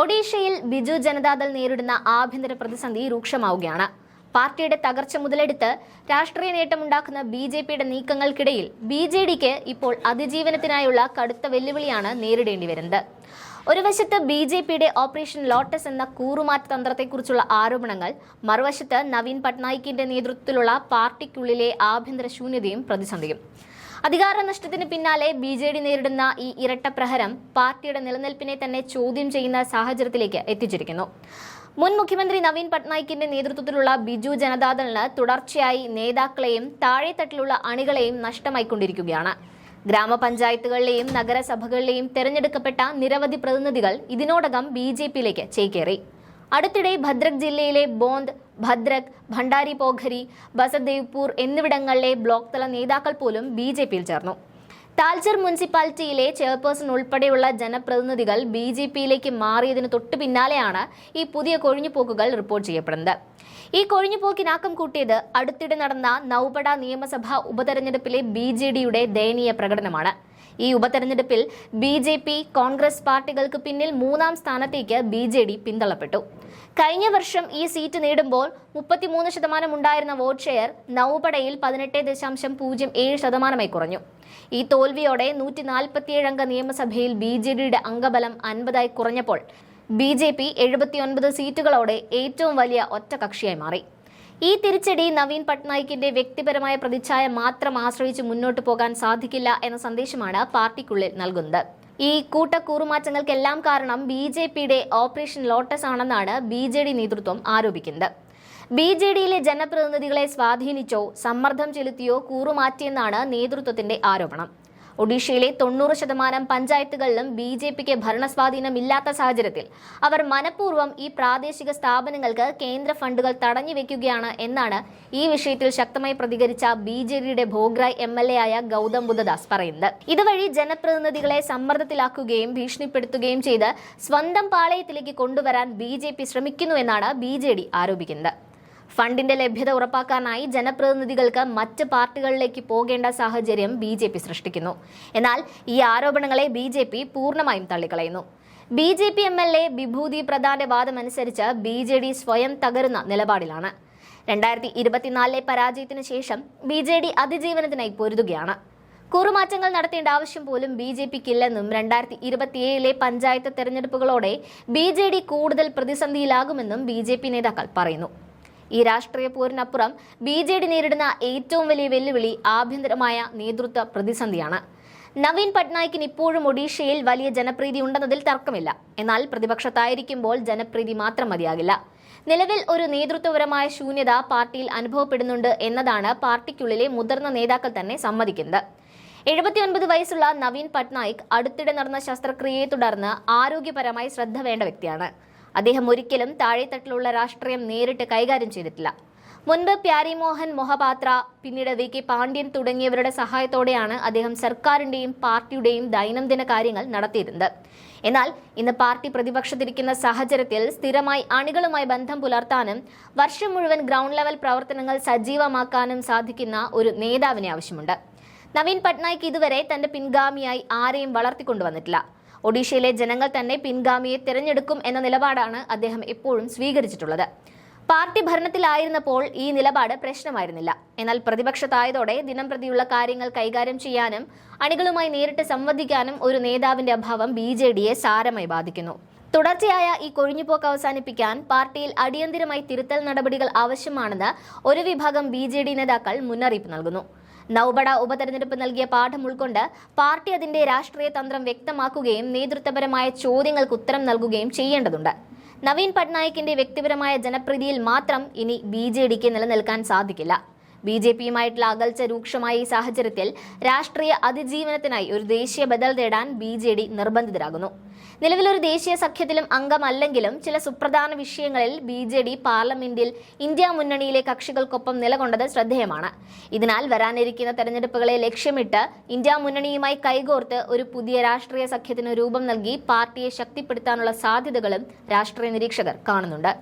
ഒഡീഷയിൽ ബിജു ജനതാദൾ നേരിടുന്ന ആഭ്യന്തര പ്രതിസന്ധി രൂക്ഷമാവുകയാണ്. പാർട്ടിയുടെ തകർച്ച മുതലെടുത്ത് രാഷ്ട്രീയ നേട്ടമുണ്ടാക്കുന്ന ബി.ജെ.പിയുടെ നീക്കങ്ങൾക്കിടയിൽ ബി.ജെ.ഡിക്ക് ഇപ്പോൾ അതിജീവനത്തിനായുള്ള കടുത്ത വെല്ലുവിളിയാണ് നേരിടേണ്ടി വരുന്നത്. ഒരു വശത്ത് ബി.ജെ.പിയുടെ ഓപ്പറേഷൻ ലോട്ടസ് എന്ന കൂറുമാറ്റ തന്ത്രത്തെക്കുറിച്ചുള്ള ആരോപണങ്ങൾ, മറുവശത്ത് നവീൻ പട്നായിക്കിന്റെ നേതൃത്വത്തിലുള്ള പാർട്ടിക്കുള്ളിലെ ആഭ്യന്തര ശൂന്യതയും പ്രതിസന്ധിയും. അധികാര നഷ്ടത്തിന് പിന്നാലെ ബി.ജെ.ഡി നേരിടുന്ന ഈ ഇരട്ടപ്രഹരം പാർട്ടിയുടെ നിലനിൽപ്പിനെ തന്നെ ചോദ്യം ചെയ്യുന്ന സാഹചര്യത്തിലേക്ക് എത്തിച്ചിരിക്കുന്നു. മുൻ മുഖ്യമന്ത്രി നവീൻ പട്നായിക്കിന്റെ നേതൃത്വത്തിലുള്ള ബിജു ജനതാദളിന് തുടർച്ചയായി നേതാക്കളെയും താഴെത്തട്ടിലുള്ള അണികളെയും നഷ്ടമായിക്കൊണ്ടിരിക്കുകയാണ്. ഗ്രാമപഞ്ചായത്തുകളിലെയും നഗരസഭകളിലെയും തെരഞ്ഞെടുക്കപ്പെട്ട നിരവധി പ്രതിനിധികൾ ഇതിനോടകം ബി.ജെ.പിയിലേക്ക് ചേക്കേറി. അടുത്തിടെ ഭദ്രക് ജില്ലയിലെ ബോന്ദ്, ഭദ്രക്, ഭണ്ഡാരി പോഖരി, ബസദേവ്പൂർ എന്നിവിടങ്ങളിലെ ബ്ലോക്ക് തല നേതാക്കൾ പോലും ബി.ജെ.പിയിൽ ചേർന്നു. താൽച്ചർ മുനിസിപ്പാലിറ്റിയിലെ ചെയർപേഴ്സൺ ഉൾപ്പെടെയുള്ള ജനപ്രതിനിധികൾ ബി.ജെ.പിയിലേക്ക് മാറിയതിനു തൊട്ടു പിന്നാലെയാണ് ഈ പുതിയ കൊഴിഞ്ഞുപോക്കുകൾ റിപ്പോർട്ട് ചെയ്യപ്പെടുന്നത്. ഈ കൊഴിഞ്ഞുപോക്കിനാക്കം കൂട്ടിയത് അടുത്തിടെ നടന്ന നൗപട നിയമസഭാ ഉപതെരഞ്ഞെടുപ്പിലെ ബി.ജെ.ഡിയുടെ ദയനീയ പ്രകടനമാണ്. ഈ ഉപതെരഞ്ഞെടുപ്പിൽ ബി.ജെ.പി, കോൺഗ്രസ് പാർട്ടികൾക്ക് പിന്നിൽ 3ാം സ്ഥാനത്തേക്ക് ബി.ജെ.ഡി പിന്തള്ളപ്പെട്ടു. കഴിഞ്ഞ വർഷം ഈ സീറ്റ് നേടുമ്പോൾ 33% ഉണ്ടായിരുന്ന വോട്ട് ഷെയർ നൗപടയിൽ 18.07% കുറഞ്ഞു. ഈ തോൽവിയോടെ 147 അംഗ നിയമസഭയിൽ ബി.ജെ.ഡിയുടെ അംഗബലം 50 കുറഞ്ഞപ്പോൾ ബി.ജെ.പി 79 സീറ്റുകളോടെ ഏറ്റവും വലിയ ഒറ്റകക്ഷിയായി മാറി. ഈ തിരിച്ചടി നവീൻ പട്നായിക്കിന്റെ വ്യക്തിപരമായ പ്രതിച്ഛായ മാത്രം ആശ്രയിച്ച് മുന്നോട്ട് പോകാൻ സാധിക്കില്ല എന്ന സന്ദേശമാണ് പാർട്ടിക്കുള്ളിൽ നൽകുന്നത്. ഈ കൂറുമാറ്റങ്ങൾക്കെല്ലാം കാരണം ബി.ജെ.പിയുടെ ഓപ്പറേഷൻ ലോട്ടസ് ആണെന്നാണ് ബി.ജെ.ഡി നേതൃത്വം ആരോപിക്കുന്നത്. ബി.ജെ.ഡിയിലെ ജനപ്രതിനിധികളെ സ്വാധീനിച്ചോ സമ്മർദ്ദം ചെലുത്തിയോ കൂറുമാറ്റിയെന്നാണ് നേതൃത്വത്തിന്റെ ആരോപണം. ഒഡീഷയിലെ 90% പഞ്ചായത്തുകളിലും ബി.ജെ.പിക്ക് ഭരണസ്വാധീനമില്ലാത്ത സാഹചര്യത്തിൽ അവർ മനഃപൂർവ്വം ഈ പ്രാദേശിക സ്ഥാപനങ്ങൾക്ക് കേന്ദ്ര ഫണ്ടുകൾ തടഞ്ഞുവെക്കുകയാണ് എന്നാണ് ഈ വിഷയത്തിൽ ശക്തമായി പ്രതികരിച്ച ബി.ജെ.ഡിയുടെ ഭോഗ്രായ് എം.എൽ.എ ആയ ഗൗതം ബുദ്ധദാസ് പറയുന്നത്. ഇതുവഴി ജനപ്രതിനിധികളെ സമ്മർദ്ദത്തിലാക്കുകയും ഭീഷണിപ്പെടുത്തുകയും ചെയ്ത് സ്വന്തം പാളയത്തിലേക്ക് കൊണ്ടുവരാൻ ബി.ജെ.പി ശ്രമിക്കുന്നുവെന്നാണ് ബി.ജെ.ഡി ആരോപിക്കുന്നത്. ഫണ്ടിന്റെ ലഭ്യത ഉറപ്പാക്കാനായി ജനപ്രതിനിധികൾക്ക് മറ്റ് പാർട്ടികളിലേക്ക് പോകേണ്ട സാഹചര്യം ബി.ജെ.പി സൃഷ്ടിക്കുന്നു. എന്നാൽ ഈ ആരോപണങ്ങളെ ബി.ജെ.പി പൂർണ്ണമായും തള്ളിക്കളയുന്നു. ബി.ജെ.പി എം.എൽ.എ വിഭൂതി പ്രധാന്റെ വാദമനുസരിച്ച് ബി.ജെ.ഡി സ്വയം തകരുന്ന നിലപാടിലാണ്. 2024 പരാജയത്തിന് ശേഷം ബി.ജെ.ഡി അതിജീവനത്തിനായി പൊരുതുകയാണ്. കൂറുമാറ്റങ്ങൾ നടത്തേണ്ട ആവശ്യം പോലും ബി.ജെ.പിക്കില്ലെന്നും 2027 പഞ്ചായത്ത് തെരഞ്ഞെടുപ്പുകളോടെ ബി.ജെ.ഡി കൂടുതൽ പ്രതിസന്ധിയിലാകുമെന്നും ബി.ജെ.പി നേതാക്കൾ പറയുന്നു. ഈ രാഷ്ട്രീയ പോരിനപ്പുറം ബി.ജെ.ഡി നേരിടുന്ന ഏറ്റവും വലിയ വെല്ലുവിളി ആഭ്യന്തരമായ നേതൃത്വ പ്രതിസന്ധിയാണ്. നവീൻ പട്നായിക്കിന് ഇപ്പോഴും ഒഡീഷയിൽ വലിയ ജനപ്രീതി ഉണ്ടെന്നതിൽ തർക്കമില്ല. എന്നാൽ പ്രതിപക്ഷത്തായിരിക്കുമ്പോൾ ജനപ്രീതി മാത്രം മതിയാകില്ല. നിലവിൽ ഒരു നേതൃത്വപരമായ ശൂന്യത പാർട്ടിയിൽ അനുഭവപ്പെടുന്നുണ്ട് എന്നതാണ് പാർട്ടിക്കുള്ളിലെ മുതിർന്ന നേതാക്കൾ തന്നെ സമ്മതിക്കുന്നത്. 79 വയസ്സുള്ള നവീൻ പട്നായിക് അടുത്തിടെ നടന്ന ശസ്ത്രക്രിയയെ തുടർന്ന് ആരോഗ്യപരമായി ശ്രദ്ധ വേണ്ട വ്യക്തിയാണ്. അദ്ദേഹം ഒരിക്കലും താഴെത്തട്ടിലുള്ള രാഷ്ട്രീയം നേരിട്ട് കൈകാര്യം ചെയ്തിട്ടില്ല. മുൻപ് പ്യാരിമോഹൻ മൊഹപാത്ര, പിന്നീട് വി.കെ. പാണ്ഡ്യൻ തുടങ്ങിയവരുടെ സഹായത്തോടെയാണ് അദ്ദേഹം സർക്കാരിന്റെയും പാർട്ടിയുടെയും ദൈനംദിന കാര്യങ്ങൾ നടത്തിയിരുന്നത്. എന്നാൽ ഇന്ന് പാർട്ടി പ്രതിപക്ഷത്തിരിക്കുന്ന സാഹചര്യത്തിൽ സ്ഥിരമായി അണികളുമായി ബന്ധം പുലർത്താനും വർഷം മുഴുവൻ ഗ്രൗണ്ട് ലെവൽ പ്രവർത്തനങ്ങൾ സജീവമാക്കാനും സാധിക്കുന്ന ഒരു നേതാവിനെ ആവശ്യമുണ്ട്. നവീൻ പട്നായിക് ഇതുവരെ തന്റെ പിൻഗാമിയായി ആരെയും വളർത്തിക്കൊണ്ടുവന്നിട്ടില്ല. ഒഡീഷയിലെ ജനങ്ങൾ തന്നെ പിൻഗാമിയെ തിരഞ്ഞെടുക്കും എന്ന നിലപാടാണ് അദ്ദേഹം എപ്പോഴും സ്വീകരിച്ചിട്ടുള്ളത്. പാർട്ടി ഭരണത്തിലായിരുന്നപ്പോൾ ഈ നിലപാട് പ്രശ്നമായിരുന്നില്ല. എന്നാൽ പ്രതിപക്ഷത്തായതോടെ ദിനംപ്രതിയുള്ള കാര്യങ്ങൾ കൈകാര്യം ചെയ്യാനും അണികളുമായി നേരിട്ട് സംവദിക്കാനും ഒരു നേതാവിന്റെ അഭാവം ബി.ജെ.ഡിയെ സാരമായി ബാധിക്കുന്നു. തുടർച്ചയായ ഈ കൊഴിഞ്ഞുപോക്ക് അവസാനിപ്പിക്കാൻ പാർട്ടിയിൽ അടിയന്തരമായി തിരുത്തൽ നടപടികൾ ആവശ്യമാണെന്ന് ഒരു വിഭാഗം ബി.ജെ.ഡി നേതാക്കൾ മുന്നറിയിപ്പ് നൽകുന്നു. നൗബട ഉപതെരഞ്ഞെടുപ്പ് നൽകിയ പാഠം ഉൾക്കൊണ്ട് പാർട്ടി അതിന്റെ രാഷ്ട്രീയ തന്ത്രം വ്യക്തമാക്കുകയും നേതൃത്വപരമായ ചോദ്യങ്ങൾക്ക് ഉത്തരം നൽകുകയും ചെയ്യേണ്ടതുണ്ട്. നവീൻ പട്നായിക്കിന്റെ വ്യക്തിപരമായ ജനപ്രീതിയിൽ മാത്രം ഇനി ബി.ജെ.ഡിക്ക് നിലനിൽക്കാൻ സാധിക്കില്ല. ബി.ജെ.പിയുമായിട്ടുള്ള അകൽച്ച രൂക്ഷമായ ഈ സാഹചര്യത്തിൽ രാഷ്ട്രീയ അതിജീവനത്തിനായി ഒരു ദേശീയ ബദൽ തേടാൻ ബി.ജെ.ഡി നിർബന്ധിതരാകുന്നു. നിലവിലൊരു ദേശീയ സഖ്യത്തിലും അംഗമല്ലെങ്കിലും ചില സുപ്രധാന വിഷയങ്ങളിൽ ബി.ജെ.ഡി പാർലമെന്റിൽ ഇന്ത്യ മുന്നണിയിലെ കക്ഷികൾക്കൊപ്പം നിലകൊണ്ടത് ശ്രദ്ധേയമാണ്. ഇതിനാൽ വരാനിരിക്കുന്ന തെരഞ്ഞെടുപ്പുകളെ ലക്ഷ്യമിട്ട് ഇന്ത്യ മുന്നണിയുമായി കൈകോർത്ത് ഒരു പുതിയ രാഷ്ട്രീയ സഖ്യത്തിന് രൂപം നൽകി പാർട്ടിയെ ശക്തിപ്പെടുത്താനുള്ള സാധ്യതകളും രാഷ്ട്രീയ നിരീക്ഷകർ കാണുന്നുണ്ട്.